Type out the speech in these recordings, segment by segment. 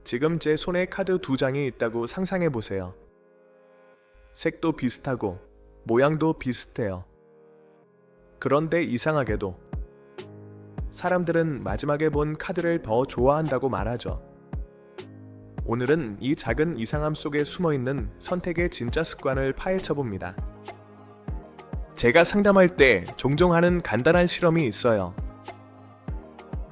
지금 제 손에 카드 2장이 있다고 상상해 보세요. 색도 비슷하고 모양도 비슷해요. 그런데 이상하게도 사람들은 마지막에 본 카드를 더 좋아한다고 말하죠. 오늘은 이 작은 이상함 속에 숨어있는 선택의 진짜 습관을 파헤쳐 봅니다. 제가 상담할 때 종종 하는 간단한 실험이 있어요.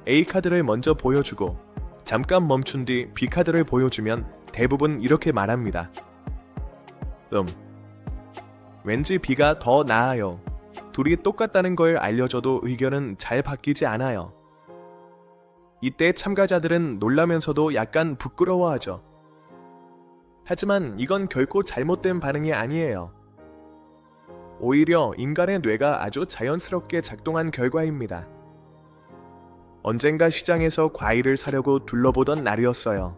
A카드를 먼저 보여주고 잠깐 멈춘 뒤 B카드를 보여주면 대부분 이렇게 말합니다. 왠지 B가 더 나아요. 둘이 똑같다는 걸 알려줘도 의견은 잘 바뀌지 않아요. 이때 참가자들은 놀라면서도 약간 부끄러워하죠. 하지만 이건 결코 잘못된 반응이 아니에요. 오히려 인간의 뇌가 아주 자연스럽게 작동한 결과입니다. 언젠가 시장에서 과일을 사려고 둘러보던 날이었어요.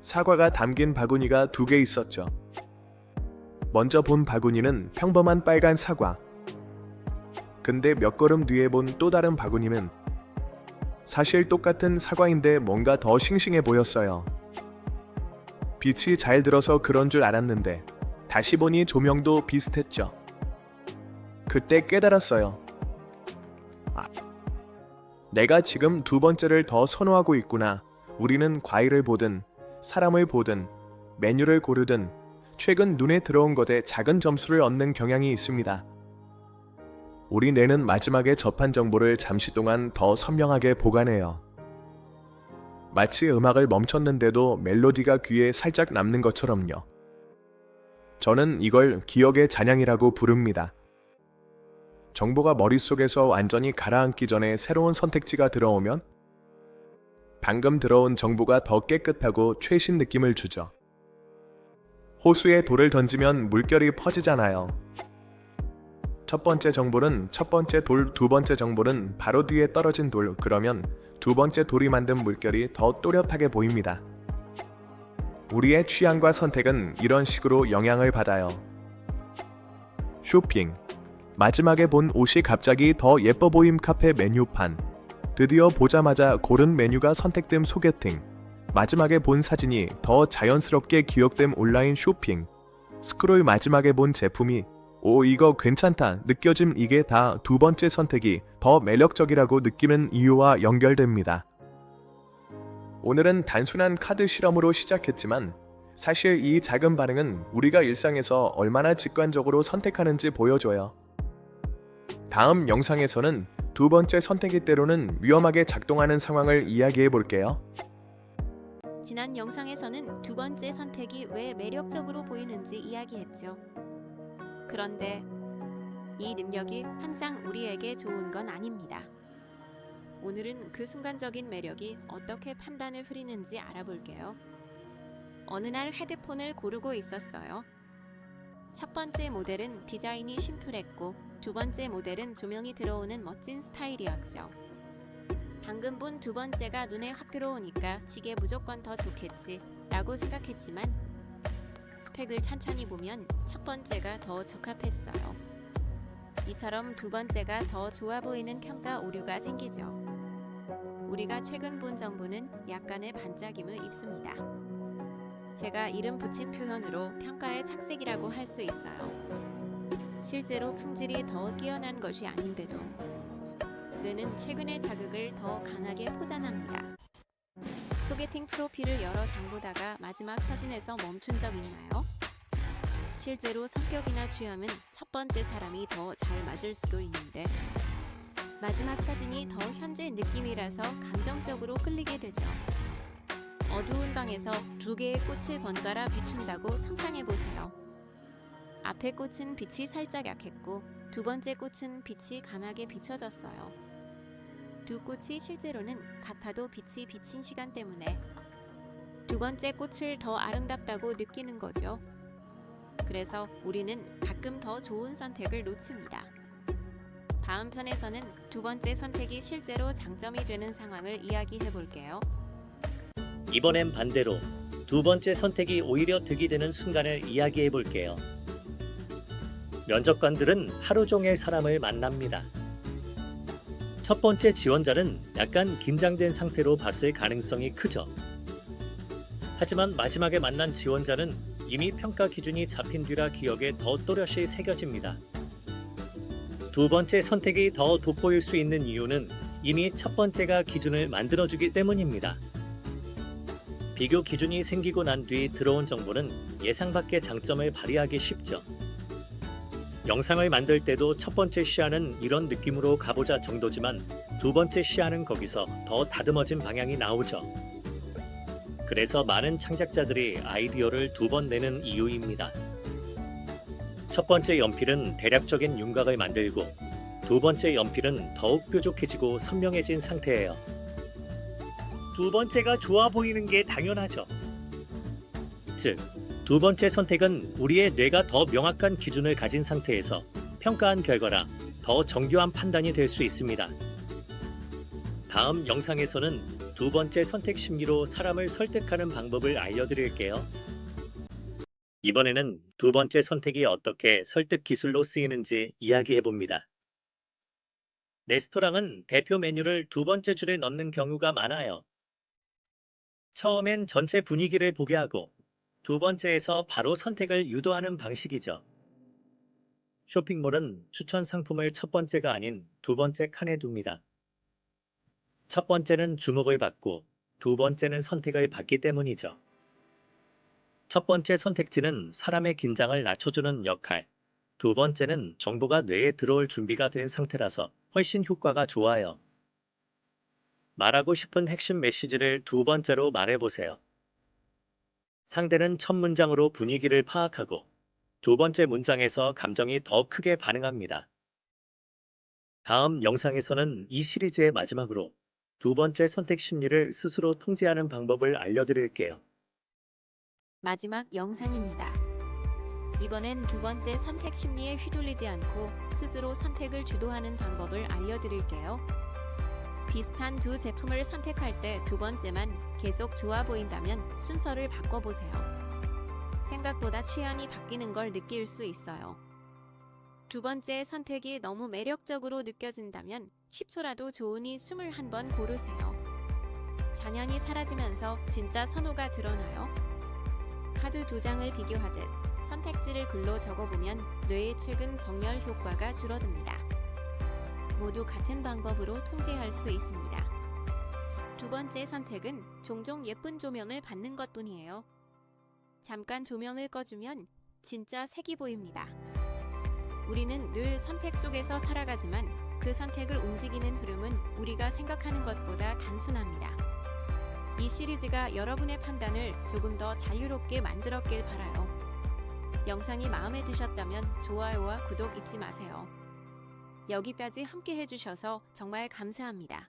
사과가 담긴 바구니가 2개 있었죠. 먼저 본 바구니는 평범한 빨간 사과. 근데 몇 걸음 뒤에 본 또 다른 바구니는 사실 똑같은 사과인데 뭔가 더 싱싱해 보였어요. 빛이 잘 들어서 그런 줄 알았는데 다시 보니 조명도 비슷했죠. 그때 깨달았어요. 내가 지금 2번째를 더 선호하고 있구나. 우리는 과일을 보든 사람을 보든 메뉴를 고르든 최근 눈에 들어온 것에 작은 점수를 얻는 경향이 있습니다. 우리 뇌는 마지막에 접한 정보를 잠시 동안 더 선명하게 보관해요. 마치 음악을 멈췄는데도 멜로디가 귀에 살짝 남는 것처럼요. 저는 이걸 기억의 잔향이라고 부릅니다. 정보가 머릿속에서 완전히 가라앉기 전에 새로운 선택지가 들어오면 방금 들어온 정보가 더 깨끗하고 최신 느낌을 주죠. 호수에 돌을 던지면 물결이 퍼지잖아요. 첫 번째 정보는 첫 번째 돌, 2번째 정보는 바로 뒤에 떨어진 돌, 그러면 2번째 돌이 만든 물결이 더 또렷하게 보입니다. 우리의 취향과 선택은 이런 식으로 영향을 받아요. 쇼핑. 마지막에 본 옷이 갑자기 더 예뻐 보임. 카페 메뉴판. 드디어 보자마자 고른 메뉴가 선택됨. 소개팅. 마지막에 본 사진이 더 자연스럽게 기억됨. 온라인 쇼핑. 스크롤. 마지막에 본 제품이 오, 이거 괜찮다 느껴짐. 이게 다 2번째 선택이 더 매력적이라고 느끼는 이유와 연결됩니다. 오늘은 단순한 카드 실험으로 시작했지만 사실 이 작은 반응은 우리가 일상에서 얼마나 직관적으로 선택하는지 보여줘요. 다음 영상에서는 2번째 선택이 때로는 위험하게 작동하는 상황을 이야기해 볼게요. 지난 영상에서는 2번째 선택이 왜 매력적으로 보이는지 이야기했죠. 그런데 이 능력이 항상 우리에게 좋은 건 아닙니다. 오늘은 그 순간적인 매력이 어떻게 판단을 흐리는지 알아볼게요. 어느 날 헤드폰을 고르고 있었어요. 첫 번째 모델은 디자인이 심플했고 2번째 모델은 조명이 들어오는 멋진 스타일이었죠. 방금 본 2번째가 눈에 확 들어오니까 이게 무조건 더 좋겠지 라고 생각했지만 스펙을 찬찬히 보면 첫 번째가 더 적합했어요. 이처럼 2번째가 더 좋아 보이는 평가 오류가 생기죠. 우리가 최근 본 정보는 약간의 반짝임을 입습니다. 제가 이름 붙인 표현으로 평가의 착색이라고 할 수 있어요. 실제로 품질이 더 뛰어난 것이 아닌데도 뇌는 최근의 자극을 더 강하게 포장합니다. 소개팅 프로필을 여러 장 보다가 마지막 사진에서 멈춘 적 있나요? 실제로 성격이나 취향은 첫 번째 사람이 더 잘 맞을 수도 있는데 마지막 사진이 더 현재 느낌이라서 감정적으로 끌리게 되죠. 어두운 방에서 2개의 꽃을 번갈아 비춘다고 상상해보세요. 앞에 꽃은 빛이 살짝 약했고 2번째 꽃은 빛이 강하게 비춰졌어요. 두 꽃이 실제로는 같아도 빛이 비친 시간 때문에 2번째 꽃을 더 아름답다고 느끼는 거죠. 그래서 우리는 가끔 더 좋은 선택을 놓칩니다. 다음 편에서는 2번째 선택이 실제로 장점이 되는 상황을 이야기해 볼게요. 이번엔 반대로 2번째 선택이 오히려 득이 되는 순간을 이야기해 볼게요. 면접관들은 하루 종일 사람을 만납니다. 첫 번째 지원자는 약간 긴장된 상태로 봤을 가능성이 크죠. 하지만 마지막에 만난 지원자는 이미 평가 기준이 잡힌 뒤라 기억에 더 또렷이 새겨집니다. 두 번째 선택이 더 돋보일 수 있는 이유는 이미 첫 번째가 기준을 만들어주기 때문입니다. 비교 기준이 생기고 난 뒤 들어온 정보는 예상 밖의 장점을 발휘하기 쉽죠. 영상을 만들 때도 첫 번째 시야는 이런 느낌으로 가보자 정도지만 두 번째 시야는 거기서 더 다듬어진 방향이 나오죠. 그래서 많은 창작자들이 아이디어를 두 번 내는 이유입니다. 첫 번째 연필은 대략적인 윤곽을 만들고 두 번째 연필은 더욱 뾰족해지고 선명해진 상태예요. 두 번째가 좋아 보이는 게 당연하죠. 즉, 두 번째 선택은 우리의 뇌가 더 명확한 기준을 가진 상태에서 평가한 결과라 더 정교한 판단이 될 수 있습니다. 다음 영상에서는 두 번째 선택 심리로 사람을 설득하는 방법을 알려드릴게요. 이번에는 두 번째 선택이 어떻게 설득 기술로 쓰이는지 이야기해봅니다. 레스토랑은 대표 메뉴를 두 번째 줄에 넣는 경우가 많아요. 처음엔 전체 분위기를 보게 하고 두 번째에서 바로 선택을 유도하는 방식이죠. 쇼핑몰은 추천 상품을 첫 번째가 아닌 두 번째 칸에 둡니다. 첫 번째는 주목을 받고 두 번째는 선택을 받기 때문이죠. 첫 번째 선택지는 사람의 긴장을 낮춰주는 역할, 두 번째는 정보가 뇌에 들어올 준비가 된 상태라서 훨씬 효과가 좋아요. 말하고 싶은 핵심 메시지를 두 번째로 말해보세요. 상대는 첫 문장으로 분위기를 파악하고 두 번째 문장에서 감정이 더 크게 반응합니다. 다음 영상에서는 이 시리즈의 마지막으로 두 번째 선택 심리를 스스로 통제하는 방법을 알려드릴게요. 마지막 영상입니다. 이번엔 두 번째 선택 심리에 휘둘리지 않고 스스로 선택을 주도하는 방법을 알려드릴게요. 비슷한 두 제품을 선택할 때 두 번째만 계속 좋아 보인다면 순서를 바꿔보세요. 생각보다 취향이 바뀌는 걸 느낄 수 있어요. 두 번째 선택이 너무 매력적으로 느껴진다면 10초라도 좋으니 숨을 한번 고르세요. 잔향이 사라지면서 진짜 선호가 드러나요. 카드 두 장을 비교하듯 선택지를 글로 적어보면 뇌의 최근 정렬 효과가 줄어듭니다. 모두 같은 방법으로 통제할 수 있습니다. 두 번째 선택은 종종 예쁜 조명을 받는 것뿐이에요. 잠깐 조명을 꺼주면 진짜 색이 보입니다. 우리는 늘 선택 속에서 살아가지만 그 선택을 움직이는 흐름은 우리가 생각하는 것보다 단순합니다. 이 시리즈가 여러분의 판단을 조금 더 자유롭게 만들었길 바라요. 영상이 마음에 드셨다면 좋아요와 구독 잊지 마세요. 여기까지 함께 해주셔서 정말 감사합니다.